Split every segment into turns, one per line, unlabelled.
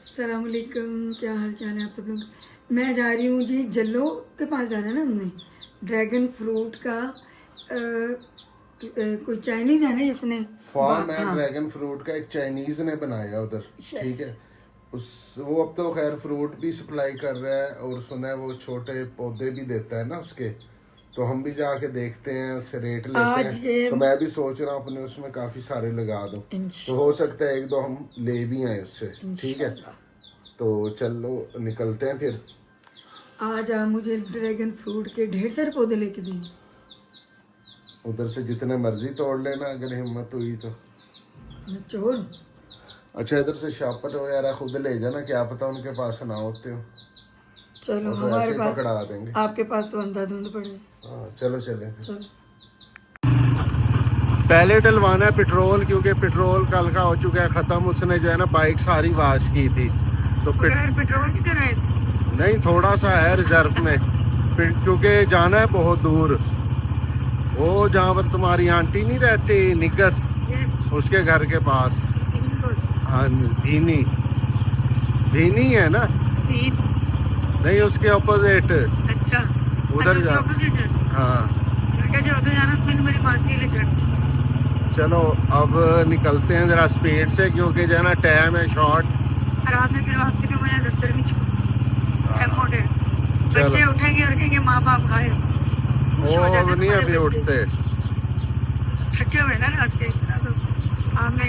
अस्सलामुअलैकुम, क्या हाल चाल है आप सब लोग। मैं जा रही हूँ जी, जल्लो के पास जाना है ना हमने। ड्रैगन फ्रूट का कोई चाइनीज़ है ना जिसने
फार्म है
हाँ
ड्रैगन फ्रूट का, एक चाइनीज ने बनाया उधर।
यस।
ठीक है। उस वो अब तो खैर फ्रूट भी सप्लाई कर रहा है और सुना है वो छोटे पौधे भी देता है ना उसके। तो हम भी जाके देखते हैं, उससे रेट लेते
आज
हैं।
ये
तो मैं भी सोच रहा हूँ अपने उसमें काफ़ी सारे लगा दूँ। तो हो सकता है एक दो हम ले भी आए उससे। ठीक है,
इंशाल्लाह
तो चलो निकलते हैं फिर।
आज आप मुझे ड्रैगन फ्रूट के ढेर सारे पौधे लेके देंगे।
उधर से जितने मर्जी तोड़ लेना अगर हिम्मत हुई तो।
मैं चोर हूँ।
अच्छा, इधर से शापर वगैरह खुद ले जाना, क्या पता उनके पास ना होते हो।
चलो
वो तो
हमारे
ऐसे ही
पास,
पकड़ा देंगे।
आपके पास तो अंधाधुंध पड़े।
हाँ चलो चले।
चलो
पहले डलवाना है पेट्रोल, क्योंकि पेट्रोल कल का हो चुका है ख़त्म। उसने जो है ना बाइक सारी वाश की थी। तो
पेट्रोल की कराए थे।
नहीं, थोड़ा सा है रिजर्व में। क्योंकि जाना है बहुत दूर। वो जहाँ पर तुम्हारी आंटी नहीं रहती निगत,
यस।
उसके घर के पास।
Scene road.
हाँ, भीनी भीनी है ना।
सीन।
नहीं, उसके ऑपोजिट
अच्छा
उधर जा।
ऑपोजिट है।
हाँ
क्या जो उधर जाना तो मेरी मासी ले चढ़।
चलो अब निकलते हैं ज़रा स्पीड से, क्योंकि जो है ना टाइम है शॉर्ट।
रात में फिर वापसी में मुझे दफ्तर में छोड़।
चलो,
बच्चे उठेंगे और कहेंगे माँ बाप खाए।
वो अब नहीं अभी उठते।
थके हुए ना रात के इतना। तो आपने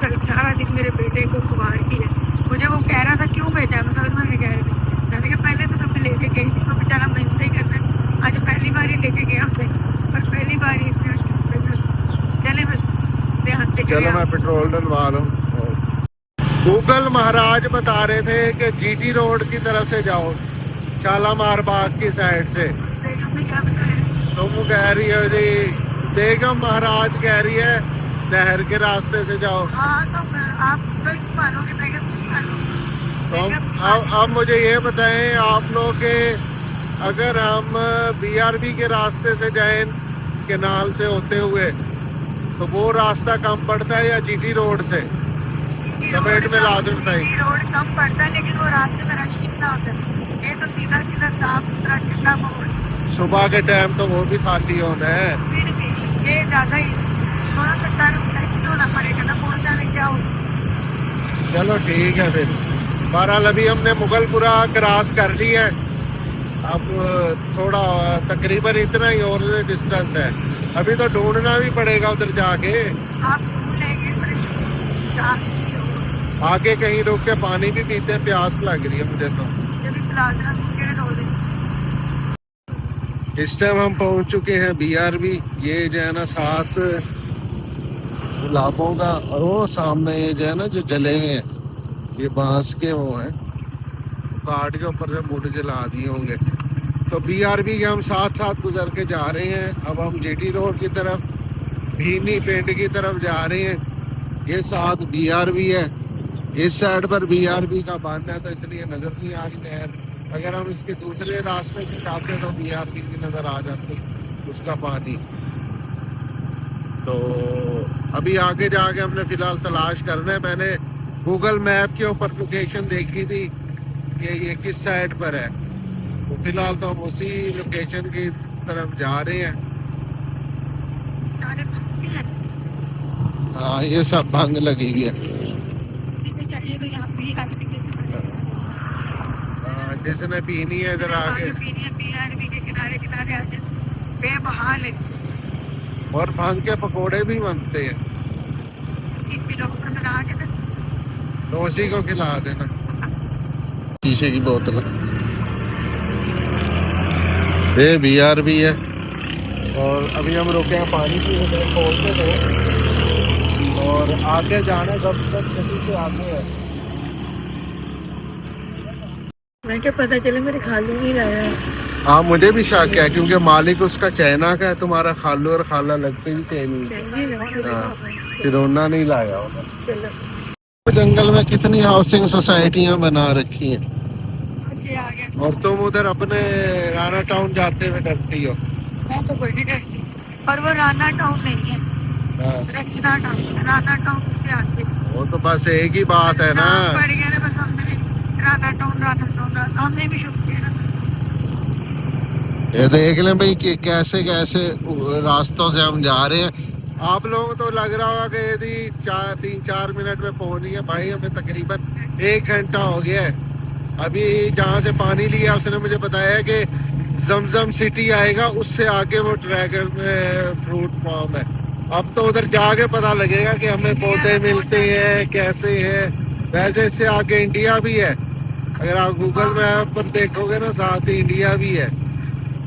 कल सारा दिन मेरे बेटे को खुबार की है। मुझे वो कह रहा था क्यों भेजा है, मुसलमान में कह रहे थे। मैंने कहा पहले तो तुम्हें लेके गई थी, तो बेचारा मेहनत ही करता है। आज पहली बार ही लेके गया हमसे, और पहली बार ही इसने चले बस ध्यान से।
चलो मैं पेट्रोल डलवा लूँ। गूगल महाराज बता रहे थे कि जीटी रोड की तरफ से जाओ, शालामार बाग की साइड से। तुम कह रही हो जी, बेगम महाराज कह रही है नहर के रास्ते से जाओ।
हाँ तो आप गलत मानोगे, बेगम नहीं मानो।
तो अब मुझे ये बताएं आप लोग के, अगर हम बीआरबी के रास्ते से जाएं केनाल से होते हुए, तो वो रास्ता कम पड़ता है या जीटी रोड से? कमेंट में लाजम बताइए।
रोड कम पड़ता है, लेकिन वो रास्ते में रश कितना होता है। ये तो सीधा सीधा साफ सुथरा ठंडा माहौल।
सुबह के टाइम तो वो भी खाली होना है।
फिर भी ये ज्यादा ही थोड़ा सा टर्न होना पड़ेगा ना, पहुंचा में क्या हो।
चलो ठीक है फिर। बहरहाल अभी हमने मुगलपुरा क्रॉस कर ली है। अब थोड़ा तकरीबन इतना ही और डिस्टेंस है। अभी तो ढूंढना भी पड़ेगा उधर जाके।
आप भूलेंगे
आगे कहीं रुक के पानी भी पीते हैं, प्यास लग रही है मुझे तो। इस टाइम हम पहुंच चुके हैं बीआरबी। ये जो है ना 7 गुलाबों का, और वो सामने ये जो है ना जो जले हुए हैं, ये बांस के वो हैं, काट के ऊपर से मुड़ जला दिए होंगे। तो बीआरबी के हम साथ साथ गुजर के जा रहे हैं। अब हम जीटी रोड की तरफ, भीनी पिंड की तरफ जा रहे हैं। ये साथ बीआरबी है, इस साइड पर बीआरबी का बंद है, तो इसलिए नजर नहीं आ रही नहर। अगर हम इसके दूसरे रास्ते से जाते तो बीआरबी की नजर आ जाती उसका पानी। तो अभी आगे जाके हमने फिलहाल तलाश करना है। मैंने गूगल मैप के ऊपर लोकेशन देखी थी कि ये किस साइड पर है। तो फिलहाल तो हम उसी लोकेशन की तरफ जा रहे हैं। हाँ, ये सब भंग लगी हुई है। जिसने पीनी है इधर आके
किनारे किनारे आके बेबहाल है।
और भांग के पकोड़े भी बनते हैं, तो उसी को खिला देना। शीशे की बोतल ये बीआरबी है। और अभी हम रुके हैं पानी पीने, खोलते थे और आगे जाना जब तक से आगे है।
मैं क्या पता चले मेरे खालू नहीं लाया।
हाँ, मुझे भी शक है, क्योंकि मालिक उसका चाइना का है। तुम्हारा खालू और खाला लगते भी चाइनीज। हाँ, फिरोना नहीं लाया होगा। जंगल में कितनी हाउसिंग सोसाइटियां बना रखी हैं, और तुम उधर अपने राणा टाउन जाते हुए डरती हो।
मैं तो कोई नहीं डरती, और वो राणा टाउन नहीं है।
हाँ,
रचना टाउन, राणा टाउन से आगे।
वो तो बस एक ही बात है ना।
पड़ गया ना, हमने भी शुरू किया ना।
ये देख लें भाई कि कैसे कैसे रास्तों से हम जा रहे हैं। आप लोगों को तो लग रहा होगा कि यदि 3-4 मिनट में पहुंच गए, भाई हमें तकरीबन 1 घंटा हो गया है। अभी जहाँ से पानी लिया उसने मुझे बताया कि जमजम सिटी आएगा, उससे आगे वो ड्रैगन फ्रूट फार्म है। अब तो उधर जाके पता लगेगा कि हमें पौधे मिलते हैं कैसे हैं। वैसे इससे आगे इंडिया भी है, अगर आप गूगल मैप पर देखोगे ना, साथ ही इंडिया भी है।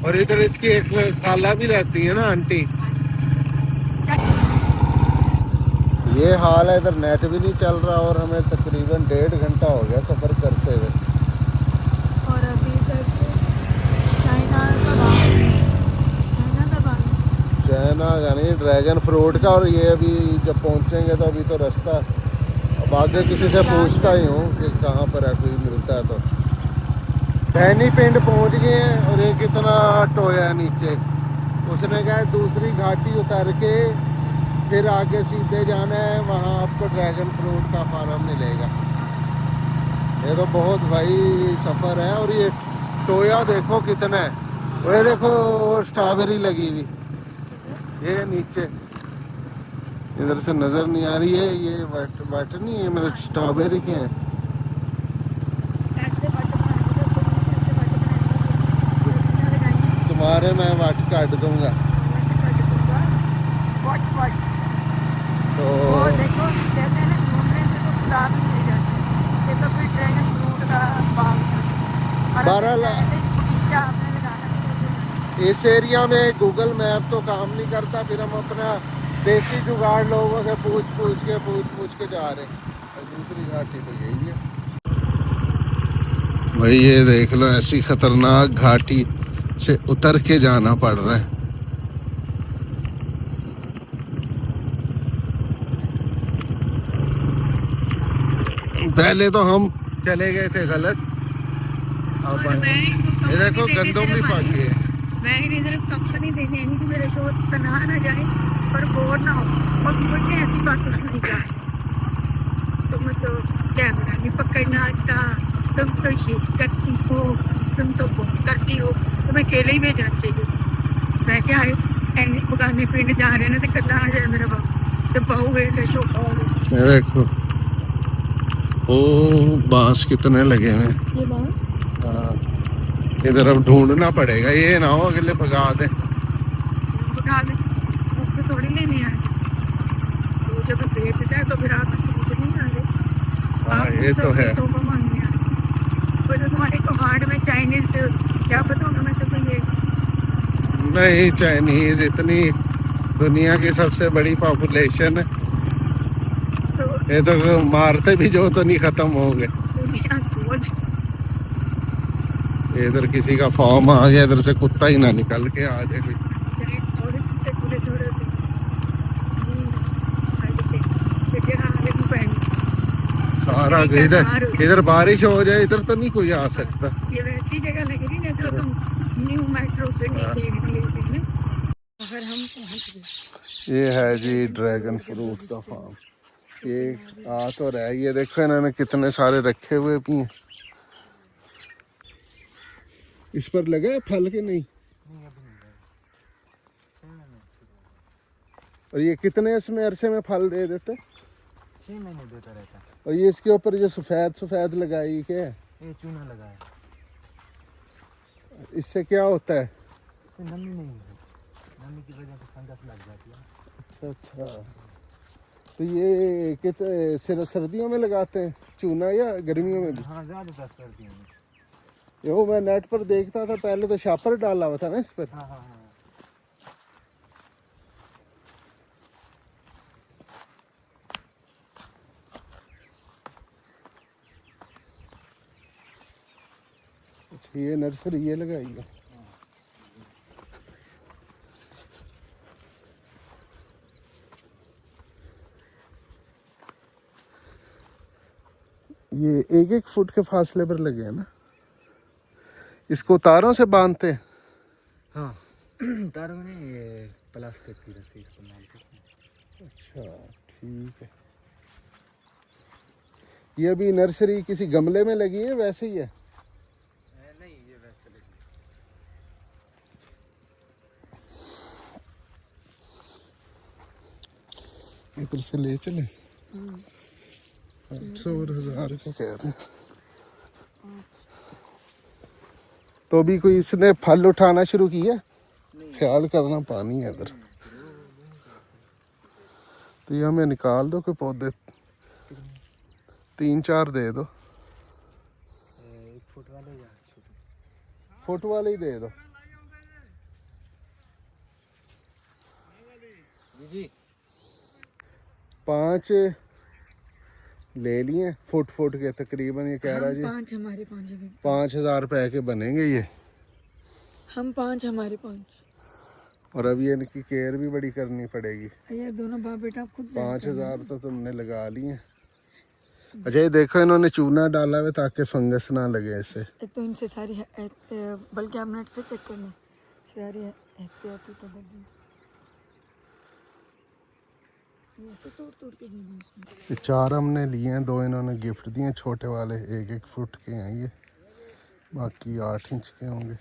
और इधर इसकी एक खाला भी रहती है ना, आंटी। ये हाल है, इधर नेट भी नहीं चल रहा और हमें तकरीबन 1.5 घंटा हो गया सफ़र करते हुए।
और अभी तक चाइना
का नहीं, ड्रैगन फ्रूट का। और ये अभी जब पहुंचेंगे तो अभी तो रास्ता, अब आगे किसी से पूछता ही हूँ कि कहाँ पर है, कोई मिलता है तो। भैनी पिंड पहुंच गए हैं और ये कितना टोया नीचे। उसने कहा दूसरी घाटी उतर के फिर आगे सीधे जाना है, वहाँ आपको ड्रैगन फ्रूट का फार्म मिलेगा। ये तो बहुत भाई सफ़र है। और ये टोया देखो कितना है, वो देखो स्ट्रॉबेरी लगी हुई, ये नीचे इधर से नज़र नहीं आ रही है। ये वट नहीं है, मतलब स्ट्रॉबेरी के हैं।
ऐसे बट बनाएंगे, ऐसे बट बनाएंगे,
तुम्हारे मैं वट काट दूंगा तो।
और देखो कहते हैं ना, घूमने से तो खुदा भी मिल जाते हैं। ये तो फिर ड्रैगन फ्रूट का बाग था और
बहरहाल
ऐसे ही बगीचा आपने लगाना।
इस एरिया में गूगल मैप तो काम नहीं करता, फिर हम अपना देसी जुगाड़ लोगों से पूछ के जा रहे हैं। और दूसरी घाटी तो यही है भाई। ये देख लो, ऐसी खतरनाक घाटी से उतर के जाना पड़ रहा है। पहले तो हम चले गए थे गलत। अब ये देखो गंदम भी पक गए।
मैं इन्हें सिर्फ कंपनी देने आई कि मेरे शो तनहा ना जाए पर बोर ना हो। और मुझे ऐसी बात कुछ नहीं चाहिए। तुम तो कैमरा नहीं पकड़ना आता, तुम तो ये करती हो, तुम तो वो करती हो, तुम्हें अकेले ही भेजना चाहिए। मैं क्या है बुगाने पिंड जा रहे हैं ना, तो कल आ जाए मेरा बाबू, तो बहू है शो।
देखो ओ बांस कितने लगे हुए हैं।
ये बात
हाँ, इधर अब ढूंढना पड़ेगा, ये ना हो अगले भगा दे।
उठा ले, मुझसे थोड़ी लेने आए। तो जब बेचता है तो फिर आप मुझे नहीं आ रहे।
हाँ ये तो है।
तो मांगने आए, तो तुम्हारे को हार्ड में चाइनीज क्या पता उनमें से कोई
नहीं, चाइनीज इतनी दुनिया की सबसे बड़ी पॉपुलेशन है, ये तो मारते भी जो तो नहीं खत्म हो गए। इधर किसी का फॉर्म आ गया, इधर से कुत्ता ही ना निकल के आ जाए कोई। सारा इधर बारिश हो जाए, इधर तो नहीं कोई आ सकता।
ये वैसी जगह लग रही जैसे तुम न्यू मेट्रो सिटी अगर हम पहुंच गए।
ये है जी ड्रैगन फ्रूट का फार्म। ये आ तो रहा है, ये देखो इन्होंने कितने सारे रखे हुए भी हैं। इस पर लगा है फल के नहीं? और ये कितने इसमें अरसे में फल दे देते?
6 महीने देता रहता है।
और ये इसके ऊपर जो सफेद लगाई क्या है?
ये चूना लगा है।
इससे क्या होता है?
इससे नमी नहीं है, नमी की वजह से फंगस लग जाती है।
अच्छा, तो ये कितने सिर्फ सर्दियों में लगाते हैं चूना या गर्मियों में भी?
हाँ, ज़्यादातर सर्दियों में।
यो मैं नेट पर देखता था पहले, तो शापर डाला हुआ था ना इस पर।
हाँ हाँ हाँ।
अच्छा, ये नर्सरी ये लगाई है। ये 1-1 फुट के फासले पर लगे हैं ना? इसको तारों से बांधते हैं?
हाँ तारों में नहीं, ये प्लास्टिक की रस्सी इस्तेमाल करते हैं।
अच्छा ठीक है। ये अभी नर्सरी किसी गमले में लगी है वैसे ही है? इधर से ले चले 800 और 1000 का कह रहे हैं। तो अभी कोई इसने फल उठाना शुरू किया, ख्याल करना पानी है इधर। तो ये हमें निकाल दो कोई पौधे 3-4 दे दो,
1 फुट वाले या छोटे?
फुट वाले ही दे दो।
जी
5 ले लिए फुट के तकरीबन, ये कह रहा जी
5 हमारे 5 अभी
5000 रुपए के बनेंगे ये।
हम 5 हमारे 5।
और अब ये इनकी केयर भी बड़ी करनी पड़ेगी।
ये दोनों बाप बेटा आप खुद
5000 तो तुमने लगा लिए। अच्छा ये देखो इन्होंने चूना डाला हुआ ताकि फंगस ना लगे इसे।
एक तो इनसे सारी बल्कि आप नेट से चेक करना सारी एहतियाती तदबीर ये ऐसे तोड़ के दे दो इसमें।
ये 4 हमने लिए हैं, 2 इन्होंने गिफ्ट दिए छोटे वाले, 1-1 फुट के हैं ये, बाकी 8 इंच के होंगे।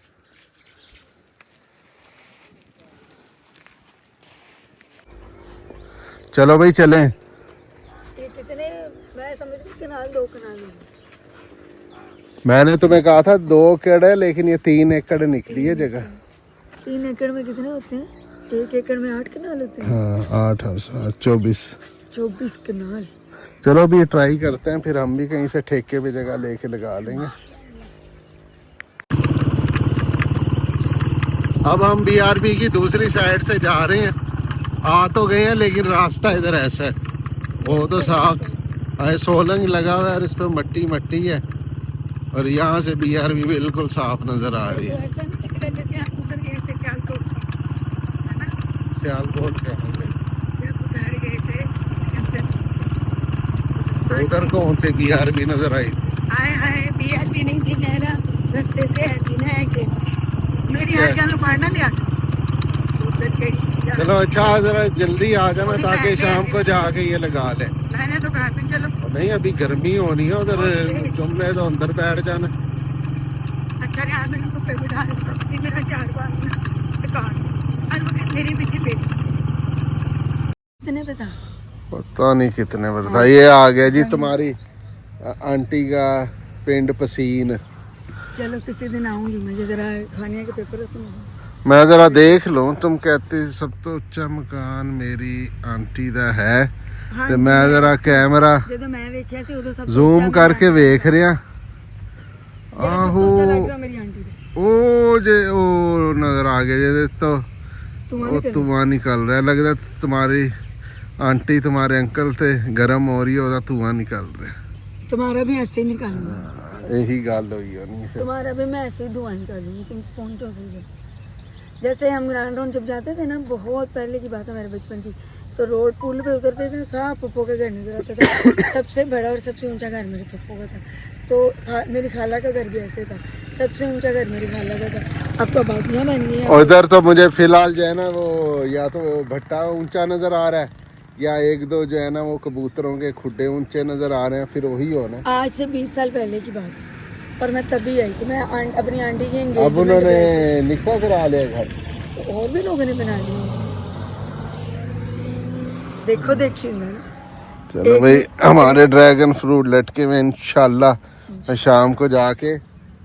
चलो भाई चलें।
ये कितने मैं समझ रही कनाल 2 कनाल है।
मैंने तुम्हें कहा था 2 एकड़ है, लेकिन ये 3 एकड़ निकली है जगह।
3 एकड़ में कितने होते हैं? 1 एकड़ में 8 कनाल होते हैं।
हाँ 8 और 7
24 कनाल।
चलो अभी ये ट्राई करते हैं, फिर हम भी कहीं से ठेके पे जगह लेके लगा लेंगे। अब हम BRB की दूसरी साइड से जा रहे हैं। आ तो गए हैं लेकिन रास्ता इधर ऐसा है, वो तो साफ सोलंग लगा हुआ है और इस पर मट्टी मट्टी है, और यहाँ से BRB बिल्कुल साफ नजर आ रही है। सियालकोट से उधर कौन से BRB नजर आई?
BRB नहीं थी, नहरा रास्ते से ऐसी ना है कि मेरी हर जान पढ़ना लिया।
चलो अच्छा जरा जल्दी आ जाना ताकि शाम को जाके ये लगा ले।
मैंने तो कहा था चलो।
नहीं अभी गर्मी होनी है उधर, तुमने तो अंदर बैठ जाना।
अच्छा यार मेरे को पे बिठा दे, मेरा 4 बार और वो मेरी पीछे पे कितने
पता नहीं कितने बता। ये आ गया जी तुम्हारी आंटी का पिंड पसीन।
चलो किसी दिन आऊंगी मैं, जरा खाने के पेपर है तुम।
मैं जरा देख लूं, तुम कहते सब तो उच्चा मकान मेरी आंटी दा है।
हाँ,
ਤੇ ਮੈਂ ਜਰਾ ਕੈਮਰਾ
ਜਦੋਂ ਮੈਂ ਵੇਖਿਆ ਸੀ ਉਦੋਂ ਸਭ
ਜ਼ੂਮ ਕਰਕੇ ਵੇਖ ਰਿਹਾ। ਆਹੋ
ਮੇਰੀ ਆਂਟੀ ਦੇ
ਉਹ ਜੇ ਉਹ ਨਜ਼ਰ ਆ ਗਿਆ ਜਿਹਦੇ ਤੋਂ वो धुआं निकल रहा है, लगता तुम्हारी आंटी तुम्हारे अंकल से गर्म हो रही है, ਉਹਦਾ धुआं निकल रहा है।
तुम्हारा भी ऐसे ही निकालूंगा।
यही गल हुई होनी है।
तुम्हारा भी मैं ऐसे ही धुआं निकालूंगी, तुम पहुंचो सही। जैसे हम ग्रांड राउंड जब जाते थे ना, बहुत पहले की बात है मेरे बचपन की, तो रोड पुल पे उतरते थे, साफ पप्पो का घर नजर आता था। सबसे बड़ा और सबसे ऊंचा घर मेरे पप्पो का था। तो मेरी खाला का घर भी ऐसे था, सबसे ऊंचा घर मेरी खाला का था। अब तो बातियाँ बन गई हैं।
उधर तो मुझे फिलहाल जो है ना वो या तो भट्टा ऊंचा नजर आ रहा है, या 1-2 जो है ना वो कबूतरों के खुड्डे ऊंचे नजर आ रहे हैं, फिर वही होना।
आज से 20 साल पहले की बात है, और मैं तभी आई थी। मैं अपनी आंटी की
अब उन्होंने निकाह करा लिया घर,
तो और भी लोगों ने बना लिया। देखो देखिए ना।
चलो भाई हमारे ड्रैगन फ्रूट लटके में इंशाल्लाह मैं शाम को जाके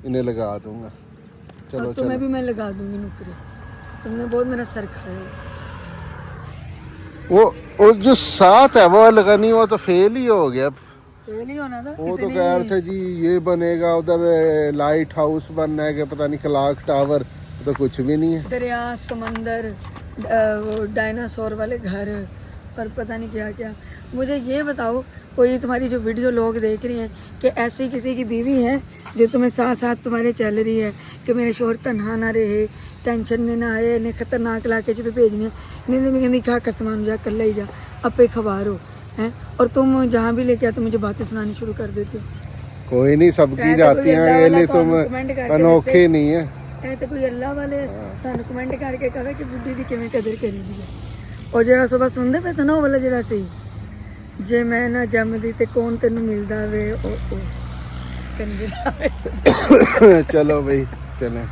इन्हें लगा दूंगा। चलो
और तुम्हें भी मैं लगा दूंगी नुकरे, तुमने बहुत मेरा सर खाया।
वो जो साथ है वो अलगनी, वो तो फेल ही हो गया।
फेल ही होना था।
वो तो कह रहे थे जी ये बनेगा, उधर लाइट हाउस बनना है कि पता नहीं क्लॉक टावर, तो कुछ भी नहीं है।
दरिया, समंदर, वो डायनासोर वाले घर और पता नहीं क्या क्या। मुझे ये बताओ, कोई तुम्हारी जो वीडियो लोग देख रही हैं कि ऐसी किसी की बीवी है जो तुम्हें साथ साथ तुम्हारे चल रही है कि मेरे शोहर तन्हा ना रहे, टेंशन में ना आए, ने खतरनाक इलाके च भी भेजनी है, नहीं मैं कहती खा कसमान जा, कल ही जा, अपे खबार हो हैं, और तुम जहाँ भी लेके आते मुझे बातें सुनानी शुरू कर देते हो।
कोई नहीं, सबकी जाती हैं, ये नहीं तुम अनोखे नहीं है।
तो कोई अल्लाह वाले तुहानू कमेंट करके कहे कि बुढ़ी दी किवें कदर करी दी है। और जरा सुबह सुनते पे सुनो वाला जरा सही, जे मैं ना जमदी ते कौन तेनू मिलदा वे ओ कंजरा वे।
चलो भाई चलें।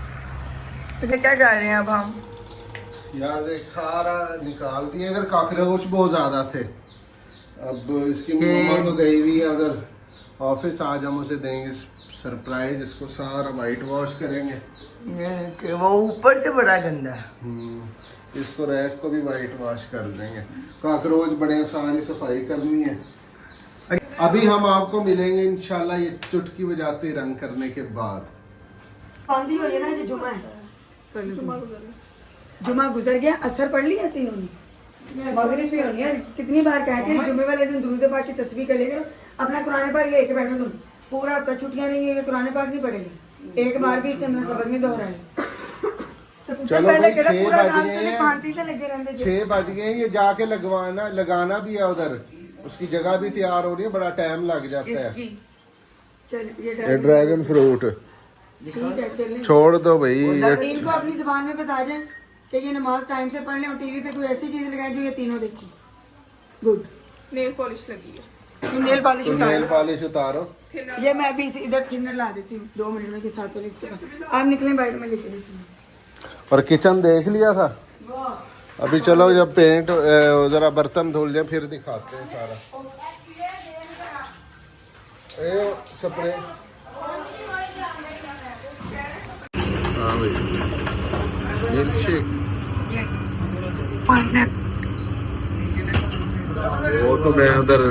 क्या कर रहे हैं अब हम?
यार देख सारा निकाल दिए, इधर कॉकरोच बहुत ज्यादा थे, अब इसकी मम्मा तो गई हुई है उधर ऑफिस, आज हम उसे देंगे सरप्राइज, इसको सारा वाइट वॉश करेंगे।
कि वो ऊपर से बड़ा गंदा है।
इसको रैक को भी वाइट वॉश कर देंगे, कॉकरोच बड़े, सारी सफाई करनी है। अभी हम आपको मिलेंगे इंशाल्लाह ये चुटकी बजाते रंग करने के बाद।
पांदी हो गया ना, जो जुमा है, जुमा गुजर गया, असर पढ़ लिया तीनों ने, मगरिब भी होनी है। कितनी बार कहा कि जुमे वाले दिन दुरूद पाक की तस्बीह कर लेगा, अपना कुरान पाक लेके बैठो तुम, पूरा हफ्ता छुट्टियां नहीं है, कुरान पाक नहीं पढ़ेगी, एक बार भी इसे हमने सबक नहीं दोहराया। तो
चलो
पहले
भाई,
कहता
6
पूरा
बज
शाम
गए
तुझे
हैं।
फांसी से लगे रहते थे।
6 बज गए, ये जाके लगाना भी है उधर, उसकी जगह भी तैयार हो रही है, बड़ा टाइम लग जाता है।
चल
ये ड्रैगन फ्रूट
ठीक है, चलिए
छोड़ दो भाई,
इनको अपनी जुबान में बता जाए कि ये नमाज टाइम से पढ़ लें और टीवी पे कोई ऐसी चीज लगाए जो ये तीनों देखें। गुड।
नेल पॉलिश लगी है।
नेल पॉलिश
नेल पॉलिश उतारो।
ये मैं भी इधर थिनर ला देती हूँ 2 मिनट में के साथ वाले इसके पास। आप निकलें बाहर में लेके देती हूँ।
और किचन देख लिया था, अभी चलो जब पेंट जरा बर्तन धुल जाए फिर दिखाते हैं सारा। ए स्प्रे, हाँ भाई, मिल्क शेक।
यस।
वो तो मैं उधर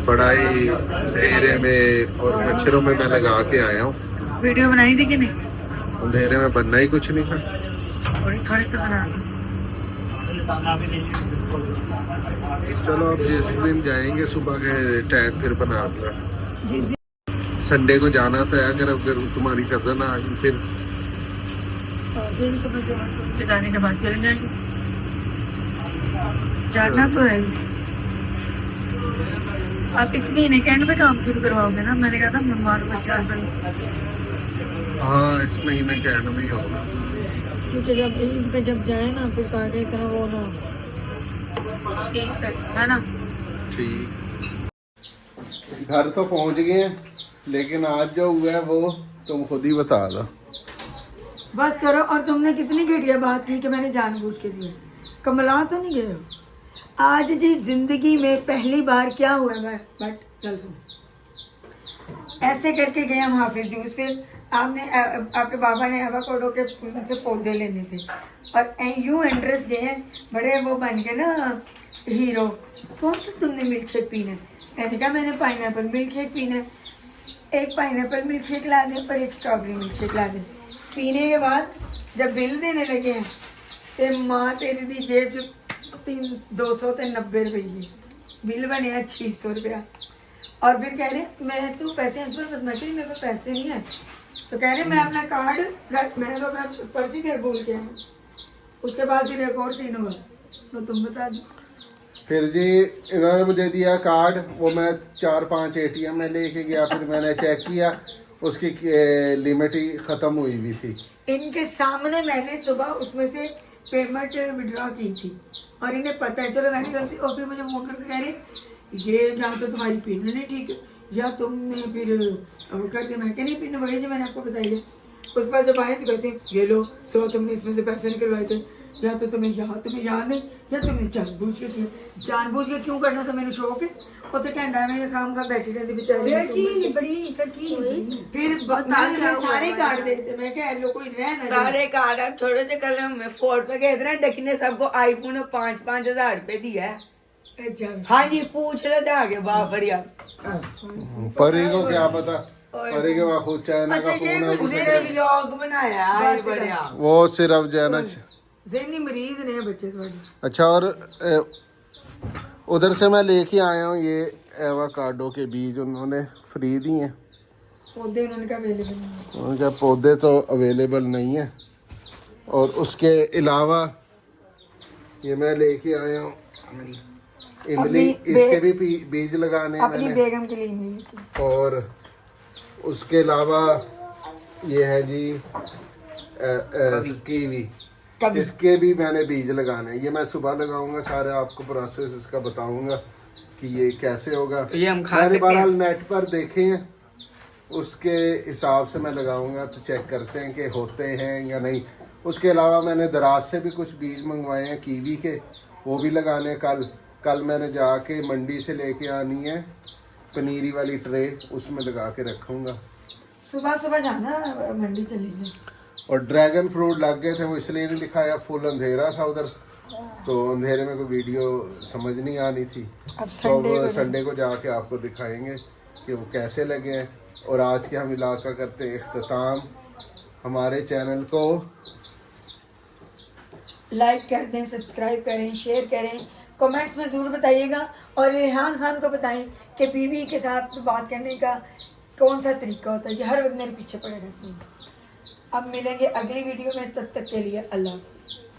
पढ़ाई अंधेरे में और मच्छरों में मैं लगा के आया हूँ।
वीडियो बनाई थी कि नहीं?
अंधेरे में बनना ही कुछ नहीं था।
थोड़ी थोड़ी तो बना दो।
चलो अब जिस दिन जाएंगे सुबह के टाइम फिर बना लो।
जिस दिन
संडे को जाना था, अगर तुम्हारी कजन आ गई फिर
दिन को मैं जब के जाने के बाद चले जाएंगे, जाना तो है ही। आप इस महीने के एंड पे काम शुरू करवाओगे ना? मैंने कहा था मेहमान को 4 दिन।
हाँ, इस महीने के एंड में ही होगा,
क्योंकि जब ईद पे जब जाए ना फिर ताकि इतना वो ना ठीक तक है ना।
ठीक। घर तो पहुंच गए हैं, लेकिन आज जो हुआ है वो तुम खुद ही बता दो।
बस करो। और तुमने कितनी घटिया बात की कि मैंने जानबूझ के दिया। कमला तो नहीं गए हो आज जी? जिंदगी में पहली बार क्या हुआ है, बट चल सुन, ऐसे करके गए हम हाफिज जूस पे। आपने आपके बाबा ने एवोकाडो के उनसे पौधे लेने थे और यूं इंटरेस्ट गए हैं, बड़े वो बन गए ना हीरो। कौन सा तुमने मिल्क शेक पीना है? मैंने कहा मैंने पाइनएप्पल मिल्क शेक पीना है। एक पाइनएप्पल मिल्क शेक ला दें और एक स्ट्रॉबेरी मिल्क शेक ला दें। पीने के बाद जब बिल देने लगे हैं तो माँ तेरी दी जेब जो 290 रुपये बिल बने हैं 600 रुपया। और फिर कह रहे मैं तू पैसे बस मैं मेरे पास पैसे नहीं है। तो कह रहे मैं अपना कार्ड मैं तो अपना पर्स ही घर भूल के आया। उसके बाद फिर एक और सीन हुआ, तो तुम बता दो।
फिर जी इन्होंने मुझे दिया कार्ड, वो मैं 4-5 ATM में लेके गया, फिर मैंने चेक किया उसकी लिमिट ही ख़त्म हुई हुई थी।
इनके सामने मैंने सुबह उसमें से पेमेंट विड्रॉ की थी और इन्हें पता है। चलो मैंने गलती, और फिर मुझे फोन करके कह रहे ये या तो तुम्हारी पिन नहीं ठीक है या तुमने फिर अब कर दिया। मैं क्या नहीं पिन वही जो मैंने आपको बताई है। उस पर जब आए तो कहते हैं ये लो सो तुमने इसमें से पैसे निकलवाए थे, या तो तुम्हें याद नहीं या तुमने जानबूझ के किया। जानबूझ के क्यों करना था? मैंने शौक है वो तो कहना में काम का बैठी रहती बेचारी। फिर मैं सारे कार्ड देते, मैं क्या लो कोई रहना
सारे कार्ड आप छोटे से कलम में फोर्ट पे गए थे ना, डकी ने सबको आईफोन 5-5 हजार रुपए दिया है। हाँ जी, पूछ लो तो आगे वाह बढ़िया।
परी को क्या पता, परी के बाद खुद चाइना का फोन है,
उसने व्लॉग बनाया है बढ़िया।
वो सिर्फ जो है ना
ज़हनी मरीज ने बच्चे थोड़े।
अच्छा। और उधर से मैं लेके आया हूँ ये एवोकाडो के बीज, उन्होंने फ्री दिए हैं।
पौधे उन्होंने कहा अवेलेबल नहीं।
उनके पौधे तो अवेलेबल नहीं है। और उसके अलावा ये मैं लेके आया हूँ इमली, इसके भी बीज लगाने हैं
अपनी
मैंने।
बेगम के लिए नहीं।
और उसके अलावा ये है जी कीवी, इसके भी मैंने बीज लगाने हैं। ये मैं सुबह लगाऊंगा, सारे आपको प्रोसेस इसका बताऊंगा कि ये कैसे होगा।
ये हम खा
मैंने
सकते
बहरहाल
हैं।
नेट पर देखे हैं, उसके हिसाब से मैं लगाऊंगा, तो चेक करते हैं कि होते हैं या नहीं। उसके अलावा मैंने दराज से भी कुछ बीज मंगवाए हैं कीवी के, वो भी लगाने कल। कल मैंने जाके मंडी से लेके आनी है पनीरी वाली ट्रे, उसमें लगा के रखूँगा।
सुबह सुबह जाना मंडी चलेंगे।
और ड्रैगन फ्रूट लग गए थे, वो इसलिए नहीं दिखाया, फुल अंधेरा था उधर, तो अंधेरे में कोई वीडियो समझ नहीं आनी थी।
अब
तो संडे को जाके आपको दिखाएंगे कि वो कैसे लगे हैं। और आज के हम इलाका करते हैं इख्तिताम। हमारे चैनल को
लाइक कर दें, सब्सक्राइब करें, शेयर करें, कमेंट्स में ज़रूर बताइएगा। और रेहान खान को बताएं कि बीवी के साथ बात करने का कौन सा तरीका होता है, कि हर वक्त मेरे पीछे पड़े रहते हैं। अब मिलेंगे अगली वीडियो में, तब तक के लिए अल्लाह हाफ़िज़।